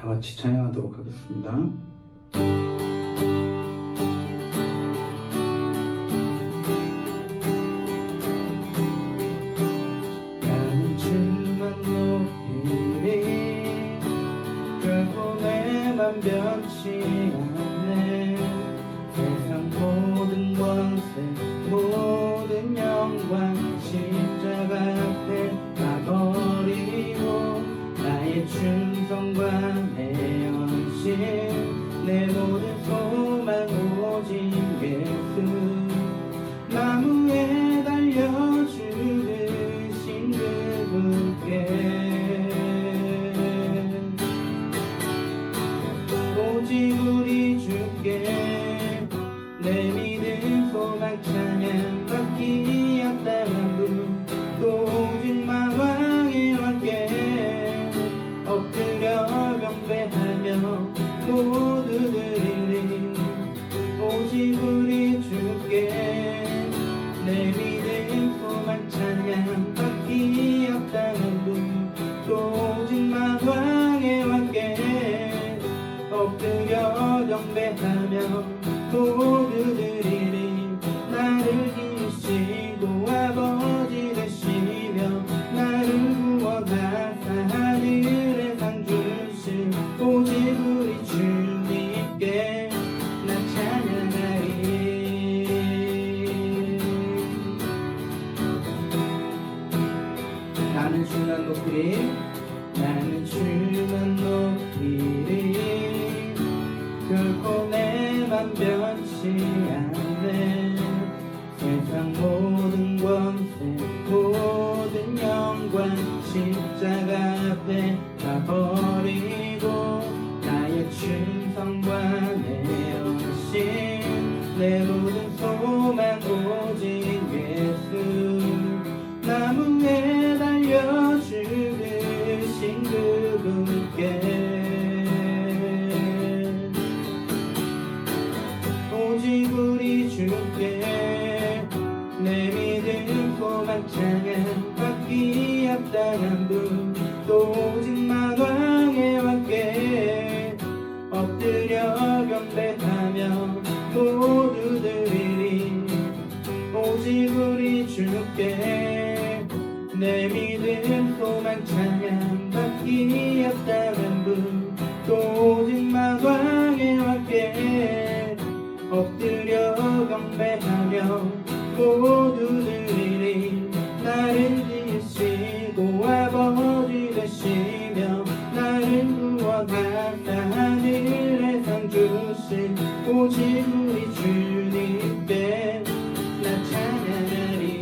다 같이 찬양하도록 하겠습니다. 나는 주만 높이리 결코 내 맘 변치 않네. 세상 모든 권세 모든 영광 십자가 앞에 다 버리고 나의 충성과 내 헌신 내 모든 소망 오직 예수. 나무에 달려 죽으신 그분께 오직 우리 주께 내 믿음 소망 찬양 받기 합당한 분 또 오직 마왕의 왕께 엎드려 경배하며 모두 드리리. 오직 우리 주께 내 믿음 소망 찬양 받기 합당한 분 또 오직 마왕의 왕께 엎드려 경배하며 모두 드리리. 나를 기시고 아버지 되시며 나를 구원하사 하늘의 상 주신 오직 우리 주님께 나 찬양하리. 나는 주만 높이리 나는 주만 높이리 결코 내 맘 변치 않네. 세상 모든 권세 모든 영광 십자가 앞에 다 버리고 나의 충성과 내 헌신 내 모든 소망 오직 예수. 나무에 달려 죽으신 그분께 오직 우리 주께 내 믿음 소망 찬양 받기 합당한 분 또 오직 만왕의 왕께 엎드려 경배하며 모두 드리리. 오직 우리 주께 내 믿음 소망 찬양 받기 합당한 분 또 오직 만왕의 왕께 엎드려 경배하며 모두 드리리. 나를 지으시고 아버지 되시며 나를 구원하사 하늘의 상 주신 오직 우리 주님께 나 찬양하리.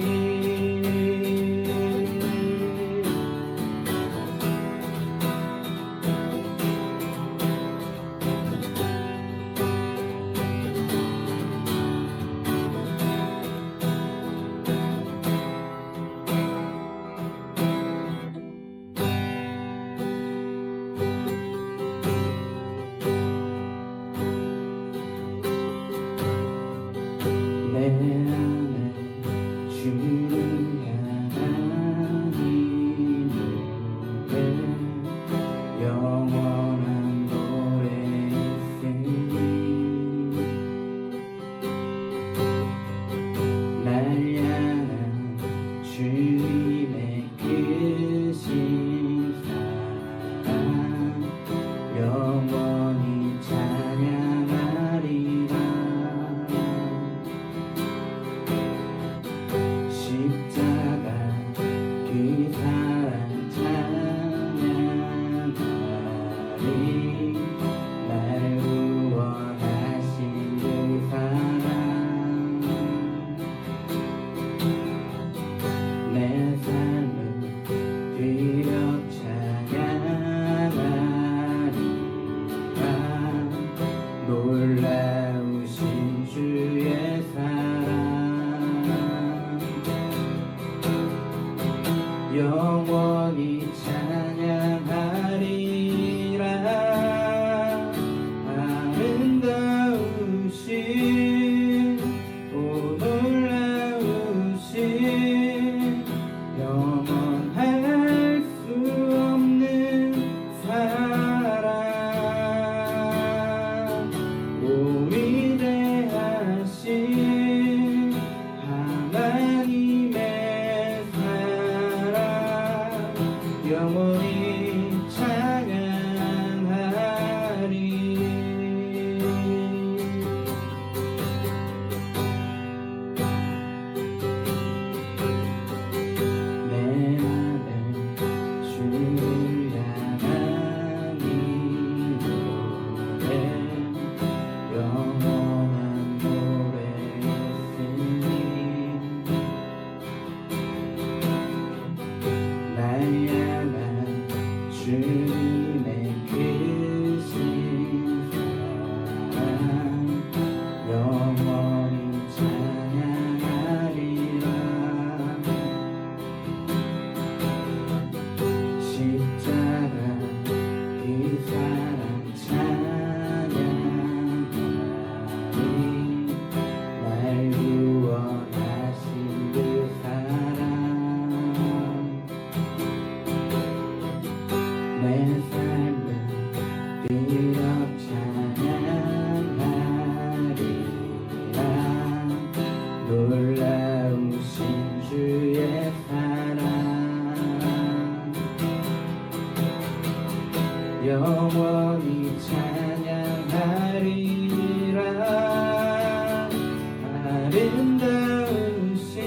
아름다우신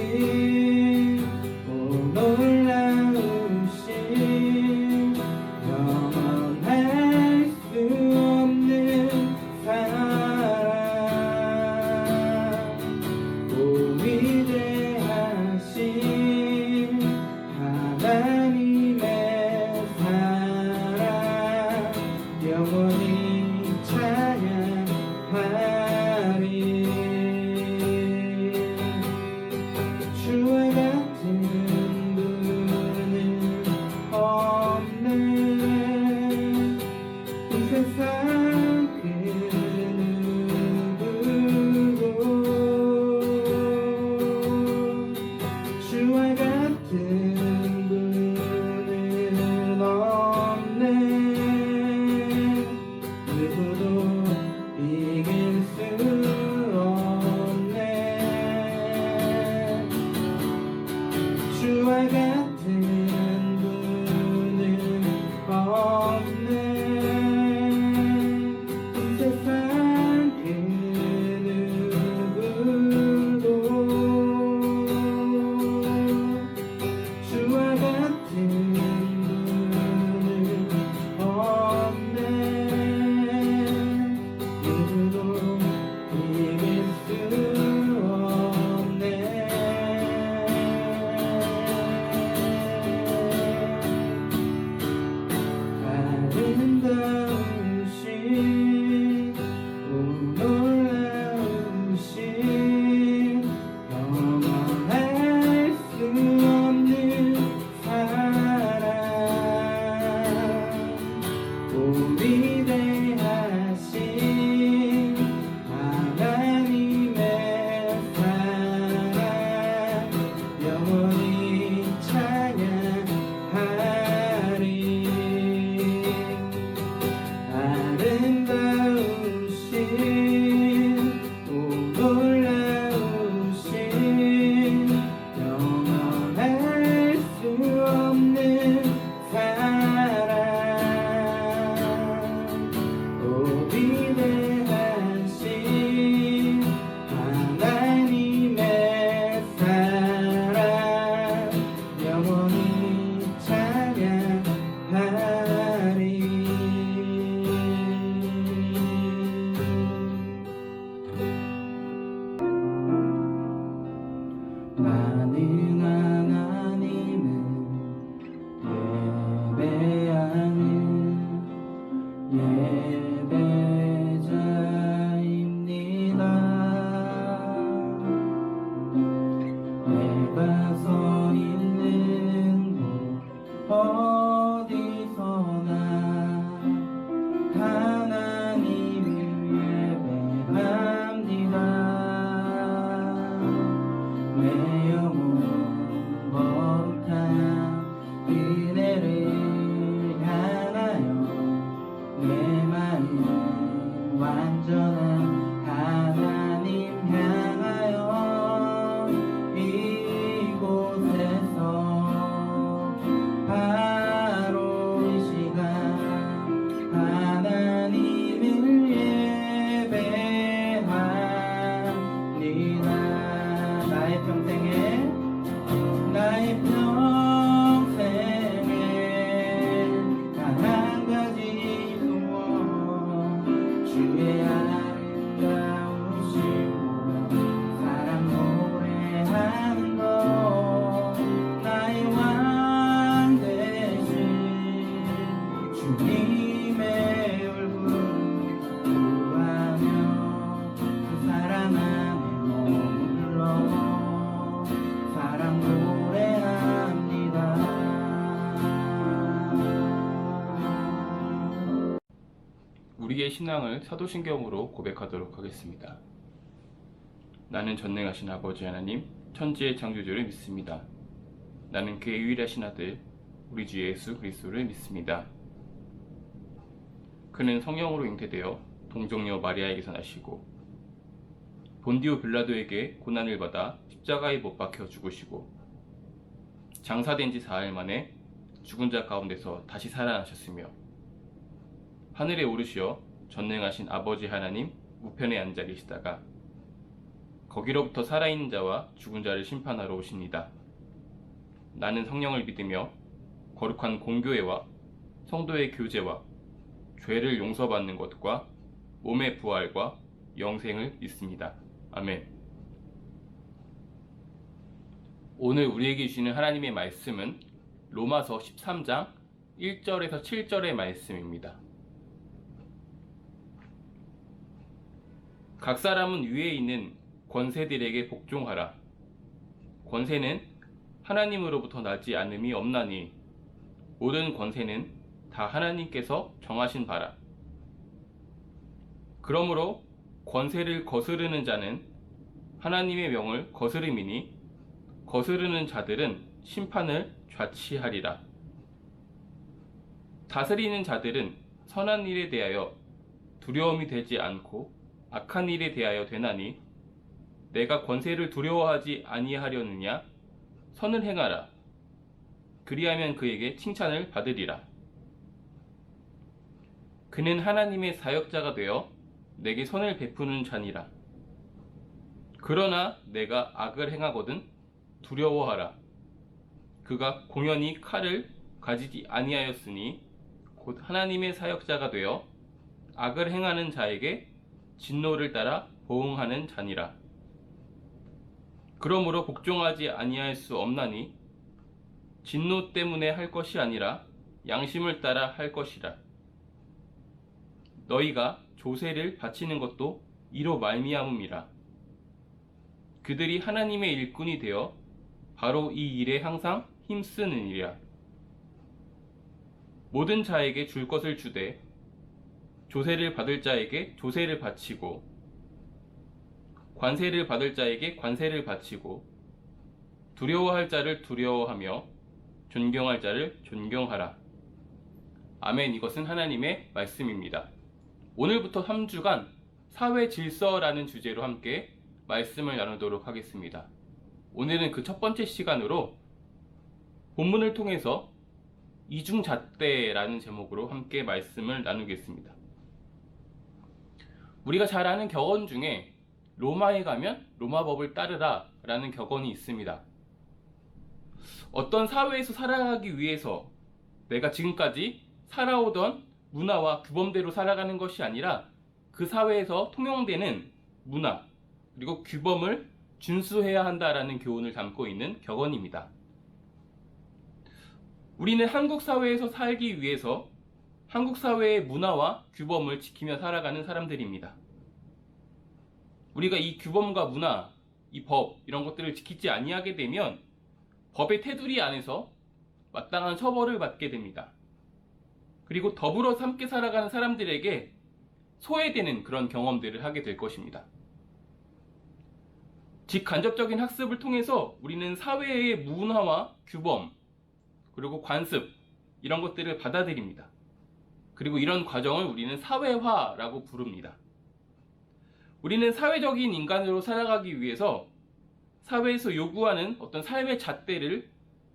오 놀라우신 영원할 수 없는 사랑 오 위대하신 하나님의 사랑 영원히 찬양하리 주와 같은 분은 없네 이 세상 그 누구도 주와 같은 분은 없네 누구도 이길 수 없네 주와 같은 분은 없네 이 세상 그 누구도 주와 같은 분은 없네 누구도 이길 수 없네 아름다우신 오 놀라우신 영원할 수 없는 사랑 오 위대하신 하나님의 사랑 영원히 찬양하리 아름다우신 오 놀라우신 영원할 수 없는 사랑 오 위대하신 하나님의 사랑 영원히 찬양하리 많은 하나님은 예배하는 예배자입니다 내가 서 있는 곳 어디서나 하나님을 예배합니다 내 영혼 거룩한 그대를 향하여 내 마음 완전한 하나님 향하여 이곳에서 바로 이 시간 하나님을 예배합니다 나의 평생에 단 한 가지 소원 주의 아름다우신 사랑 노래하는 것 나의 왕 되신 주님의 얼굴 구하며 그 사랑 안에 머물러 사랑 노래합니다 우리의 신앙을 사도신경으로 고백하도록 하겠습니다. 나는 전능하신 아버지 하나님, 천지의 창조주를 믿습니다. 나는 그의 유일하신 아들, 우리 주 예수 그리스도를 믿습니다. 그는 성령으로 잉태되어 동정녀 마리아에게서 나시고 본디오 빌라도에게 고난을 받아 십자가에 못 박혀 죽으시고 장사된 지 4일 만에 죽은 자 가운데서 다시 살아나셨으며 하늘에 오르시어 전능하신 아버지 하나님 우편에 앉아 계시다가 거기로부터 살아있는 자와 죽은 자를 심판하러 오십니다. 나는 성령을 믿으며 거룩한 공교회와 성도의 교제와 죄를 용서받는 것과 몸의 부활과 영생을 믿습니다. 아멘. 오늘 우리에게 주시는 하나님의 말씀은 로마서 13장 1절에서 7절의 말씀입니다. 각 사람은 위에 있는 권세들에게 복종하라. 권세는 하나님으로부터 나지 않음이 없나니 모든 권세는 다 하나님께서 정하신 바라. 그러므로 권세를 거스르는 자는 하나님의 명을 거스름이니 거스르는 자들은 심판을 좌치하리라. 다스리는 자들은 선한 일에 대하여 두려움이 되지 않고 악한 일에 대하여 되나니 내가 권세를 두려워하지 아니하려느냐? 선을 행하라. 그리하면 그에게 칭찬을 받으리라. 그는 하나님의 사역자가 되어 내게 선을 베푸는 자니라. 그러나 내가 악을 행하거든 두려워하라. 그가 공연히 칼을 가지지 아니하였으니 곧 하나님의 사역자가 되어 악을 행하는 자에게 진노를 따라 보응하는 자니라. 그러므로 복종하지 아니할 수 없나니 진노 때문에 할 것이 아니라 양심을 따라 할 것이라. 너희가 조세를 바치는 것도 이로 말미암음이라. 그들이 하나님의 일꾼이 되어 바로 이 일에 항상 힘쓰느니라. 모든 자에게 줄 것을 주되 조세를 받을 자에게 조세를 바치고 관세를 받을 자에게 관세를 바치고 두려워할 자를 두려워하며 존경할 자를 존경하라. 아멘. 이것은 하나님의 말씀입니다. 오늘부터 3주간 사회 질서라는 주제로 함께 말씀을 나누도록 하겠습니다. 오늘은 그 첫 번째 시간으로 본문을 통해서 이중잣대라는 제목으로 함께 말씀을 나누겠습니다. 우리가 잘 아는 격언 중에 로마에 가면 로마법을 따르라 라는 격언이 있습니다. 어떤 사회에서 살아가기 위해서 내가 지금까지 살아오던 문화와 규범대로 살아가는 것이 아니라 그 사회에서 통용되는 문화 그리고 규범을 준수해야 한다라는 교훈을 담고 있는 격언입니다. 우리는 한국 사회에서 살기 위해서 한국 사회의 문화와 규범을 지키며 살아가는 사람들입니다. 우리가 이 규범과 문화, 이 법 이런 것들을 지키지 아니하게 되면 법의 테두리 안에서 마땅한 처벌을 받게 됩니다. 그리고 더불어 함께 살아가는 사람들에게 소외되는 그런 경험들을 하게 될 것입니다. 직간접적인 학습을 통해서 우리는 사회의 문화와 규범 그리고 관습 이런 것들을 받아들입니다. 그리고 이런 과정을 우리는 사회화라고 부릅니다. 우리는 사회적인 인간으로 살아가기 위해서 사회에서 요구하는 어떤 삶의 잣대를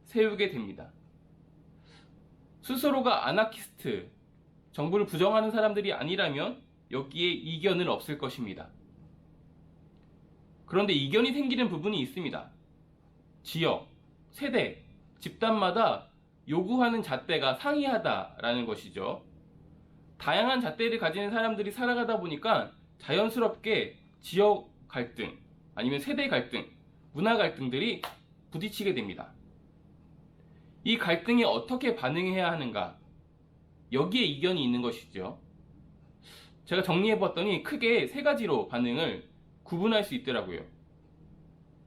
세우게 됩니다. 스스로가 아나키스트, 정부를 부정하는 사람들이 아니라면 여기에 이견은 없을 것입니다. 그런데 이견이 생기는 부분이 있습니다. 지역, 세대, 집단마다 요구하는 잣대가 상이하다라는 것이죠. 다양한 잣대를 가지는 사람들이 살아가다 보니까 자연스럽게 지역 갈등, 아니면 세대 갈등, 문화 갈등들이 부딪히게 됩니다. 이 갈등에 어떻게 반응해야 하는가? 여기에 이견이 있는 것이죠. 제가 정리해봤더니 크게 세 가지로 반응을 구분할 수 있더라고요.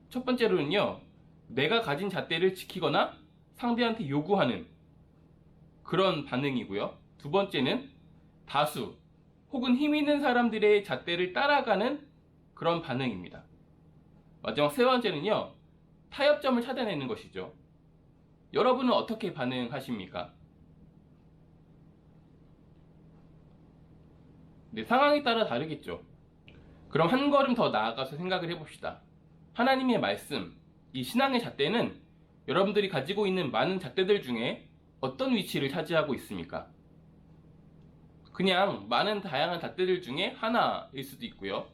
첫 번째로는요, 내가 가진 잣대를 지키거나 상대한테 요구하는 그런 반응이고요. 두 번째는 다수 혹은 힘 있는 사람들의 잣대를 따라가는 그런 반응입니다. 마지막 세 번째는요, 타협점을 찾아내는 것이죠. 여러분은 어떻게 반응하십니까? 네, 상황에 따라 다르겠죠. 그럼 한 걸음 더 나아가서 생각을 해봅시다. 하나님의 말씀, 이 신앙의 잣대는 여러분들이 가지고 있는 많은 잣대들 중에 어떤 위치를 차지하고 있습니까? 그냥 많은 다양한 잣대들 중에 하나일 수도 있고요.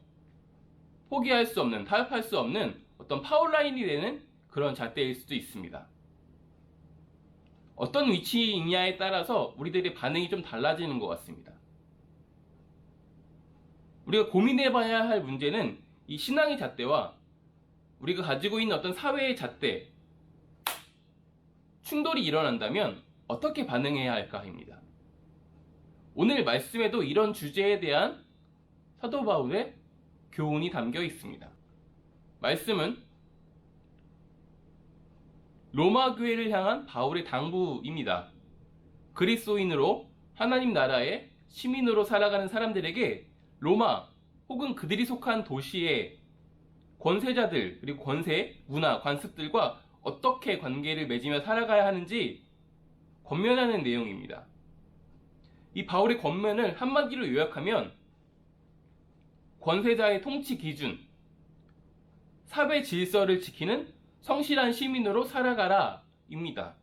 포기할 수 없는, 타협할 수 없는 어떤 파워라인이 되는 그런 잣대일 수도 있습니다. 어떤 위치이냐에 따라서 우리들의 반응이 좀 달라지는 것 같습니다. 우리가 고민해봐야 할 문제는 이 신앙의 잣대와 우리가 가지고 있는 어떤 사회의 잣대, 충돌이 일어난다면 어떻게 반응해야 할까입니다. 오늘 말씀에도 이런 주제에 대한 사도 바울의 교훈이 담겨 있습니다. 말씀은 로마 교회를 향한 바울의 당부입니다. 그리스도인으로 하나님 나라의 시민으로 살아가는 사람들에게 로마 혹은 그들이 속한 도시의 권세자들 그리고 권세, 문화, 관습들과 어떻게 관계를 맺으며 살아가야 하는지 권면하는 내용입니다. 이 바울의 권면을 한마디로 요약하면 권세자의 통치 기준, 사회 질서를 지키는 성실한 시민으로 살아가라 입니다.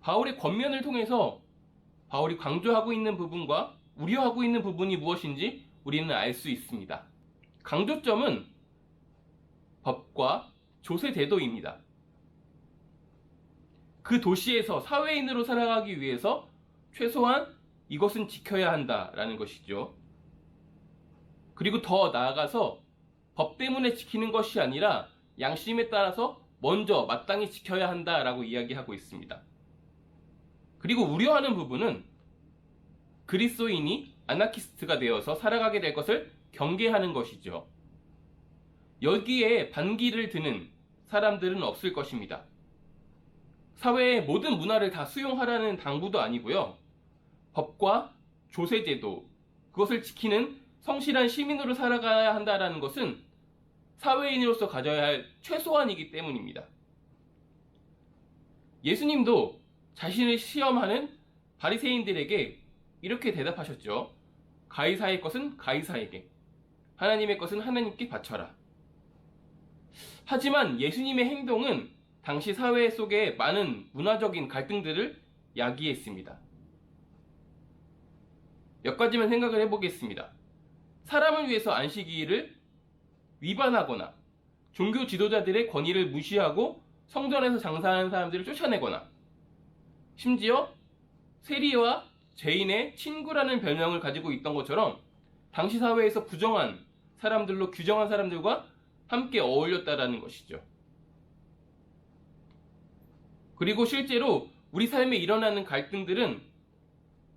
바울의 권면을 통해서 바울이 강조하고 있는 부분과 우려하고 있는 부분이 무엇인지 우리는 알 수 있습니다. 강조점은 법과 조세 제도입니다. 그 도시에서 사회인으로 살아가기 위해서 최소한 이것은 지켜야 한다라는 것이죠. 그리고 더 나아가서 법 때문에 지키는 것이 아니라 양심에 따라서 먼저 마땅히 지켜야 한다라고 이야기하고 있습니다. 그리고 우려하는 부분은 그리스도인이 아나키스트가 되어서 살아가게 될 것을 경계하는 것이죠. 여기에 반기를 드는 사람들은 없을 것입니다. 사회의 모든 문화를 다 수용하라는 당부도 아니고요. 법과 조세제도, 그것을 지키는 성실한 시민으로 살아가야 한다는 것은 사회인으로서 가져야 할 최소한이기 때문입니다. 예수님도 자신을 시험하는 바리새인들에게 이렇게 대답하셨죠. 가이사의 것은 가이사에게, 하나님의 것은 하나님께 바쳐라. 하지만 예수님의 행동은 당시 사회 속에 많은 문화적인 갈등들을 야기했습니다. 몇 가지만 생각을 해보겠습니다. 사람을 위해서 안식일을 위반하거나 종교 지도자들의 권위를 무시하고 성전에서 장사하는 사람들을 쫓아내거나 심지어 세리와 죄인의 친구라는 별명을 가지고 있던 것처럼 당시 사회에서 부정한 사람들로 규정한 사람들과 함께 어울렸다라는 것이죠. 그리고 실제로 우리 삶에 일어나는 갈등들은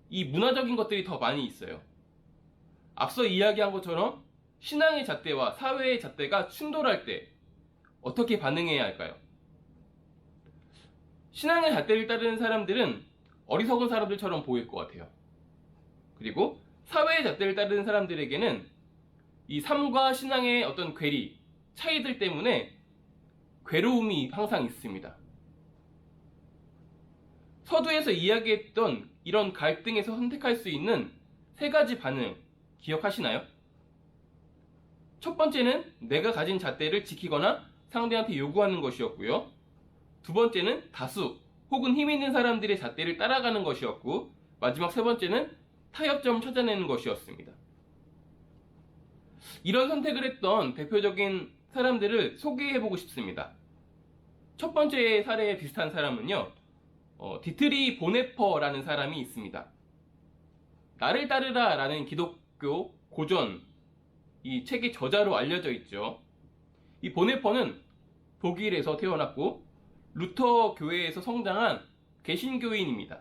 이 문화적인 것들이 더 많이 있어요. 앞서 이야기한 것처럼 신앙의 잣대와 사회의 잣대가 충돌할 때 어떻게 반응해야 할까요? 신앙의 잣대를 따르는 사람들은 어리석은 사람들처럼 보일 것 같아요. 그리고 사회의 잣대를 따르는 사람들에게는 이 삶과 신앙의 어떤 괴리, 차이들 때문에 괴로움이 항상 있습니다. 서두에서 이야기했던 이런 갈등에서 선택할 수 있는 세 가지 반응 기억하시나요? 첫 번째는 내가 가진 잣대를 지키거나 상대한테 요구하는 것이었고요. 두 번째는 다수 혹은 힘 있는 사람들의 잣대를 따라가는 것이었고, 마지막 세 번째는 타협점을 찾아내는 것이었습니다. 이런 선택을 했던 대표적인 사람들을 소개해보고 싶습니다. 첫 번째 사례에 비슷한 사람은요, 디트리 보네퍼라는 사람이 있습니다. 나를 따르라 라는 기독교 고전 이 책의 저자로 알려져 있죠. 이 보네퍼는 독일에서 태어났고 루터 교회에서 성장한 개신교인입니다.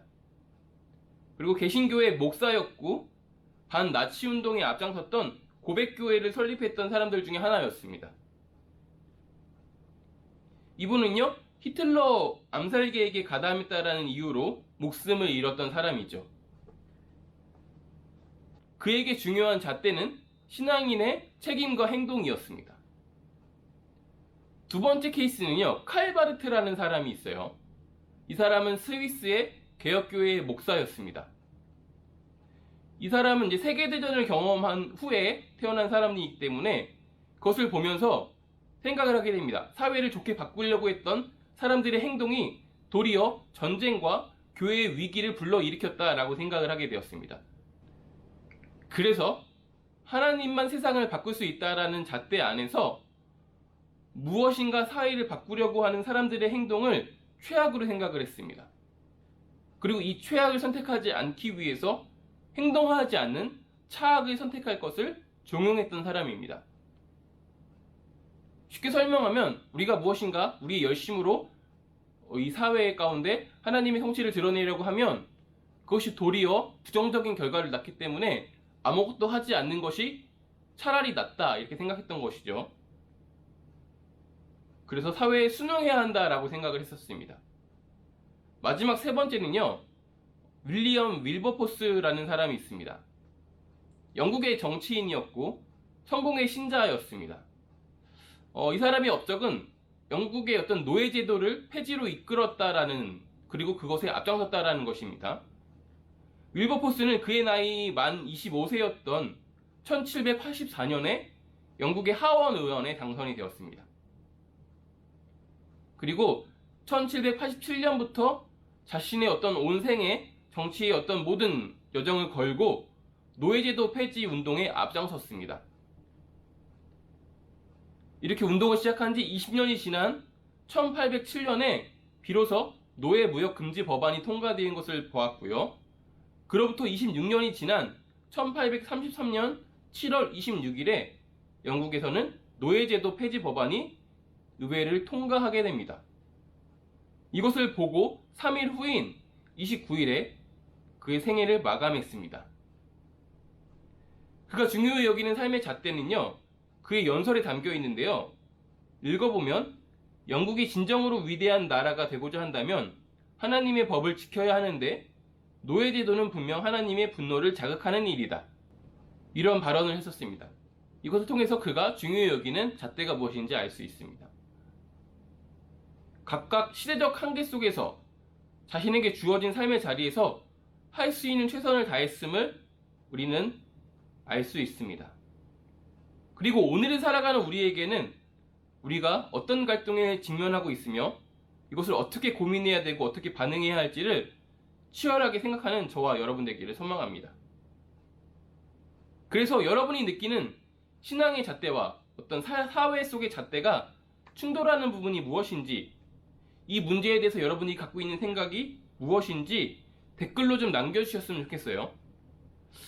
그리고 개신교의 목사였고 반나치 운동에 앞장섰던 고백교회를 설립했던 사람들 중에 하나였습니다. 이분은요, 히틀러 암살 계획에 가담했다라는 이유로 목숨을 잃었던 사람이죠. 그에게 중요한 잣대는 신앙인의 책임과 행동이었습니다. 두 번째 케이스는요, 칼바르트라는 사람이 있어요. 이 사람은 스위스의 개혁교회의 목사였습니다. 이 사람은 이제 세계대전을 경험한 후에 태어난 사람이기 때문에 그것을 보면서 생각을 하게 됩니다. 사회를 좋게 바꾸려고 했던 사람들의 행동이 도리어 전쟁과 교회의 위기를 불러일으켰다라고 생각을 하게 되었습니다. 그래서 하나님만 세상을 바꿀 수 있다라는 잣대 안에서 무엇인가 사회를 바꾸려고 하는 사람들의 행동을 최악으로 생각을 했습니다. 그리고 이 최악을 선택하지 않기 위해서 행동하지 않는 차악을 선택할 것을 종용했던 사람입니다. 쉽게 설명하면 우리가 무엇인가 우리의 열심으로 이 사회 가운데 하나님의 성취를 드러내려고 하면 그것이 도리어 부정적인 결과를 낳기 때문에 아무것도 하지 않는 것이 차라리 낫다 이렇게 생각했던 것이죠. 그래서 사회에 순응해야 한다라고 생각을 했었습니다. 마지막 세 번째는요, 윌리엄 윌버포스라는 사람이 있습니다. 영국의 정치인이었고 성공의 신자였습니다. 이 사람의 업적은 영국의 어떤 노예 제도를 폐지로 이끌었다라는, 그리고 그것에 앞장섰다라는 것입니다. 윌버포스는 그의 나이 만 25세였던 1784년에 영국의 하원 의원에 당선이 되었습니다. 그리고 1787년부터 자신의 어떤 온 생애 정치의 어떤 모든 여정을 걸고 노예제도 폐지 운동에 앞장섰습니다. 이렇게 운동을 시작한 지 20년이 지난 1807년에 비로소 노예 무역 금지 법안이 통과된 것을 보았고요. 그로부터 26년이 지난 1833년 7월 26일에 영국에서는 노예제도 폐지 법안이 의회를 통과하게 됩니다. 이것을 보고 3일 후인 29일에 그의 생애를 마감했습니다. 그가 중요히 여기는 삶의 잣대는요, 그의 연설에 담겨 있는데요. 읽어보면 영국이 진정으로 위대한 나라가 되고자 한다면 하나님의 법을 지켜야 하는데 노예제도는 분명 하나님의 분노를 자극하는 일이다. 이런 발언을 했었습니다. 이것을 통해서 그가 중요히 여기는 잣대가 무엇인지 알 수 있습니다. 각각 시대적 한계 속에서 자신에게 주어진 삶의 자리에서 할 수 있는 최선을 다했음을 우리는 알 수 있습니다. 그리고 오늘을 살아가는 우리에게는 우리가 어떤 갈등에 직면하고 있으며 이것을 어떻게 고민해야 되고 어떻게 반응해야 할지를 치열하게 생각하는 저와 여러분 되기를 소망합니다. 그래서 여러분이 느끼는 신앙의 잣대와 어떤 사회 속의 잣대가 충돌하는 부분이 무엇인지, 이 문제에 대해서 여러분이 갖고 있는 생각이 무엇인지 댓글로 좀 남겨주셨으면 좋겠어요.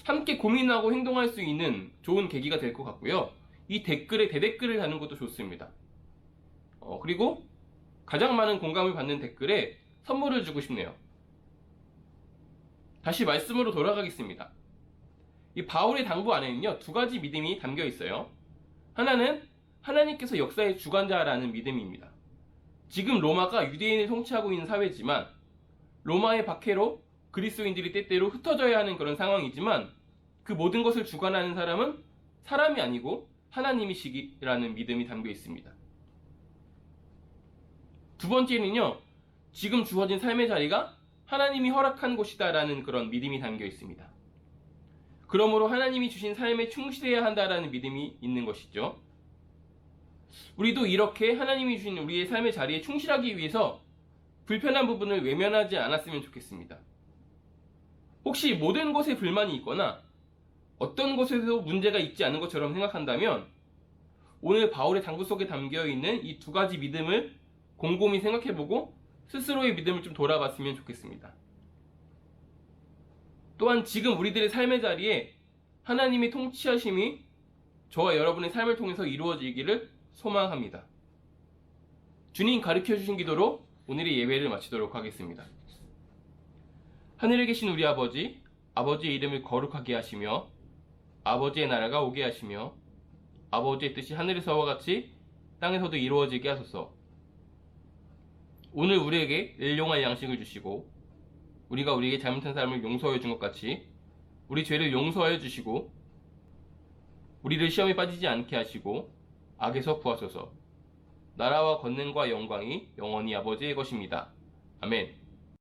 함께 고민하고 행동할 수 있는 좋은 계기가 될 것 같고요. 이 댓글에 대댓글을 다는 것도 좋습니다. 그리고 가장 많은 공감을 받는 댓글에 선물을 주고 싶네요. 다시 말씀으로 돌아가겠습니다. 이 바울의 당부 안에는요, 두 가지 믿음이 담겨 있어요. 하나는 하나님께서 역사의 주관자라는 믿음입니다. 지금 로마가 유대인을 통치하고 있는 사회지만 로마의 박해로 그리스도인들이 때때로 흩어져야 하는 그런 상황이지만 그 모든 것을 주관하는 사람은 사람이 아니고 하나님이시라는 믿음이 담겨 있습니다. 두 번째는요, 지금 주어진 삶의 자리가 하나님이 허락한 곳이다라는 그런 믿음이 담겨 있습니다. 그러므로 하나님이 주신 삶에 충실해야 한다라는 믿음이 있는 것이죠. 우리도 이렇게 하나님이 주신 우리의 삶의 자리에 충실하기 위해서 불편한 부분을 외면하지 않았으면 좋겠습니다. 혹시 모든 것에 불만이 있거나 어떤 것에도 문제가 있지 않은 것처럼 생각한다면 오늘 바울의 당부 속에 담겨있는 이 두 가지 믿음을 곰곰이 생각해보고 스스로의 믿음을 좀 돌아봤으면 좋겠습니다. 또한 지금 우리들의 삶의 자리에 하나님의 통치하심이 저와 여러분의 삶을 통해서 이루어지기를 소망합니다. 주님 가르쳐주신 기도로 오늘의 예배를 마치도록 하겠습니다. 하늘에 계신 우리 아버지, 아버지의 이름을 거룩하게 하시며 아버지의 나라가 오게 하시며 아버지의 뜻이 하늘에서와 같이 땅에서도 이루어지게 하소서. 오늘 우리에게 일용할 양식을 주시고 우리가 우리에게 잘못한 사람을 용서해 준 것 같이 우리 죄를 용서해 주시고 우리를 시험에 빠지지 않게 하시고 악에서 구하소서. 나라와 권능과 영광이 영원히 아버지의 것입니다. 아멘.